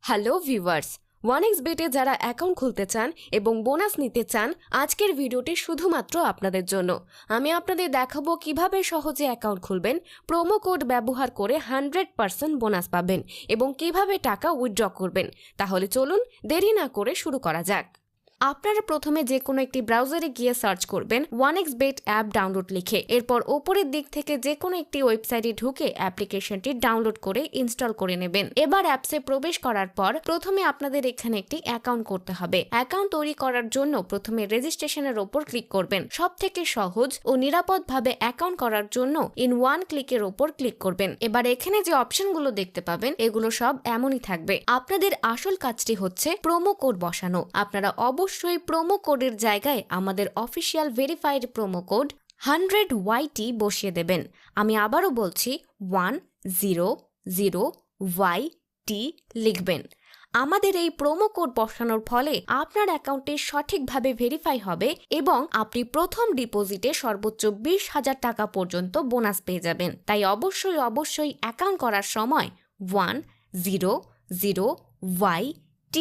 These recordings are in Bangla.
হ্যালো ভিউয়ার্স, 1xbet-এ যারা অ্যাকাউন্ট খুলতে চান এবং বোনাস নিতে চান, আজকের ভিডিওটি শুধুমাত্র আপনাদের জন্য। আমি আপনাদের দেখাবো কিভাবে সহজে অ্যাকাউন্ট খুলবেন, প্রোমো কোড ব্যবহার করে 100% বোনাস পাবেন এবং কিভাবে টাকা উইথড্র করবেন। তাহলে চলুন দেরি না করে শুরু করা যাক। আপনারা প্রথমে যে কোনো একটি ব্রাউজারে গিয়ে সার্চ করবেন 1xbet অ্যাপ ডাউনলোড লিখে। এরপর ওপরের দিক থেকে যে কোনো একটি ওয়েবসাইটে ঢুকে অ্যাপ্লিকেশনটি ডাউনলোড করে ইনস্টল করে নেবেন। এবার অ্যাপসে প্রবেশ করার পর প্রথমে আপনাদের এখানে একটি অ্যাকাউন্ট করতে হবে। অ্যাকাউন্ট তৈরি করার জন্য প্রথমে রেজিস্ট্রেশনের ওপর ক্লিক করবেন। সবথেকে সহজ ও নিরাপদভাবে অ্যাকাউন্ট করার জন্য ইন ওয়ান ক্লিকের ওপর ক্লিক করবেন। এবার এখানে যে অপশনগুলো দেখতে পাবেন এগুলো সব এমনই থাকবে। আপনাদের আসল কাজটি হচ্ছে প্রোমো কোড বসানো। আপনারা অবশ্যই প্রোমো কোডের জায়গায় আমাদের official verified promo code 100YT বসিয়ে দেবেন। আমি আবারও বলছি 100YT লিখবেন। আমাদের এই প্রোমো কোড বসানোর ফলে আপনার অ্যাকাউন্টে সঠিকভাবে ভেরিফাই হবে এবং আপনি প্রথম ডিপোজিটে সর্বোচ্চ 20,000 টাকা পর্যন্ত বোনাস পেয়ে যাবেন। তাই অবশ্যই অ্যাকাউন্ট করার সময় 100YT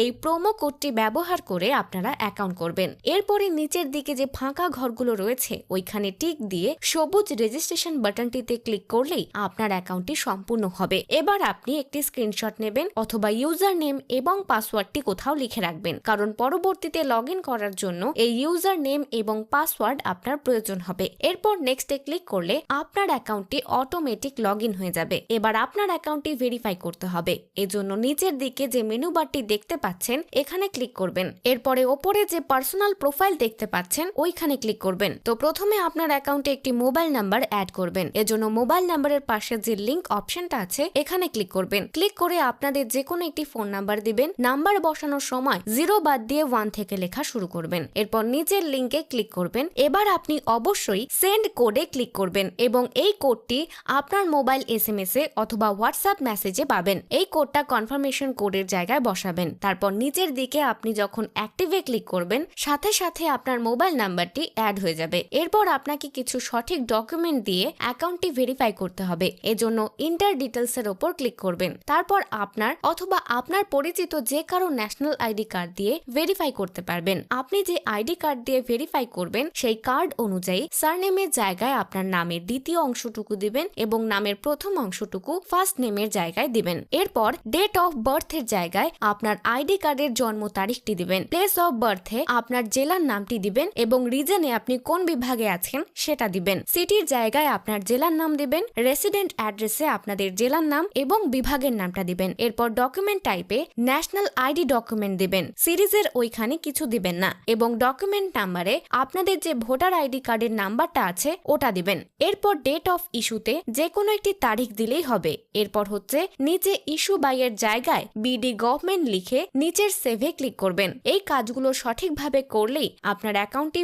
এই প্রোমো কোডটি ব্যবহার করে আপনারা অ্যাকাউন্ট করবেন। এরপরে নিচের দিকে যে ফাঁকা ঘরগুলো রয়েছে ওইখানে টিক দিয়ে সবুজ রেজিস্ট্রেশন বাটনটিতে ক্লিক করলেই আপনার অ্যাকাউন্টটি সম্পূর্ণ হবে। এবার আপনি একটি স্ক্রিনশট নেবেন অথবা ইউজার নেম এবং পাসওয়ার্ডটি কোথাও লিখে রাখবেন, কারণ পরবর্তীতে লগ ইন করার জন্য এই ইউজার নেম এবং পাসওয়ার্ড আপনার প্রয়োজন হবে। এরপর নেক্সটে ক্লিক করলে আপনার অ্যাকাউন্টটি অটোমেটিক লগ ইন হয়ে যাবে। এবার আপনার অ্যাকাউন্টটি ভেরিফাই করতে হবে। এজন্য নিচের দিকে যে মেনু বারটি দেখতে পাচ্ছেন এখানে ক্লিক করবেন। এরপরে ওপরে যে পার্সোনাল প্রোফাইল দেখতে পাচ্ছেন ওইখানে ক্লিক করবেন। তো প্রথমে আপনার অ্যাকাউন্টে একটি মোবাইল নাম্বার অ্যাড করবেন। এজন্য মোবাইল নাম্বারের পাশে যে লিংক অপশনটা আছে এখানে ক্লিক করবেন। ক্লিক করে আপনাদের যে কোনো একটি ফোন নাম্বার দিবেন। নাম্বার বসানোর সময় 0 বাদ দিয়ে 1 থেকে লেখা শুরু করবেন। এরপর নিচের লিংকে ক্লিক করবেন। এবার আপনি অবশ্যই সেন্ড কোডে ক্লিক করবেন এবং এই কোডটি আপনার মোবাইল SMS এ অথবা হোয়াটসঅ্যাপ মেসেজে পাবেন। এই কোডটা কনফার্মেশন কোডের জায়গায় বসাবেন। তারপর নিচের দিকে আপনি যখন অ্যাক্টিভে ক্লিক করবেন সাথে সাথে আপনার মোবাইল নাম্বারটি অ্যাড হয়ে যাবে। এরপর আপনাকে কিছু সঠিক ডকুমেন্ট দিয়ে অ্যাকাউন্টটি ভেরিফাই করতে হবে। এজন্য ইন্টার ডিটেলস এর উপর ক্লিক করবেন। তারপর আপনার অথবা আপনার পরিচিত যে কারো ন্যাশনাল আইডি কার্ড দিয়ে ভেরিফাই করতে পারবেন। আপনি যে আইডি কার্ড দিয়ে ভেরিফাই করবেন সেই কার্ড অনুযায়ী সারনেমের জায়গায় আপনার নামের দ্বিতীয় অংশটুকু দিবেন এবং নামের প্রথম অংশটুকু ফার্স্ট নেমের জায়গায় দিবেন। এরপর ডেট অফ বার্থের জায়গায় আপনার আইডি কার্ডের জন্ম তারিখটি দিবেন। প্লেস অফ বার্থে আপনার জেলার নামটি দিবেন এবং রিজনে আপনি কোন বিভাগে আছেন সেটা দিবেন। সিটির জায়গায় আপনার জেলার নাম দিবেন। রেসিডেন্ট অ্যাড্রেসে আপনাদের জেলার নাম এবং বিভাগের নামটা দিবেন। এরপর ডকুমেন্ট টাইপে ন্যাশনাল আইডি ডকুমেন্ট দিবেন। সিরিজের ওইখানে কিছু দিবেন না এবং ডকুমেন্ট নাম্বারে আপনাদের যে ভোটার আইডি কার্ডের নাম্বারটা আছে ওটা দিবেন। এরপর ডেট অফ ইস্যুতে যে কোনো একটি তারিখ দিলেই হবে। এরপর হচ্ছে নিচে ইস্যু বাই এর জায়গায় BD গভর্নমেন্ট লিখে নিচের সেভে ক্লিক করবেন। এই কাজগুলো সঠিকভাবে করলেই আপনার অ্যাকাউন্টটি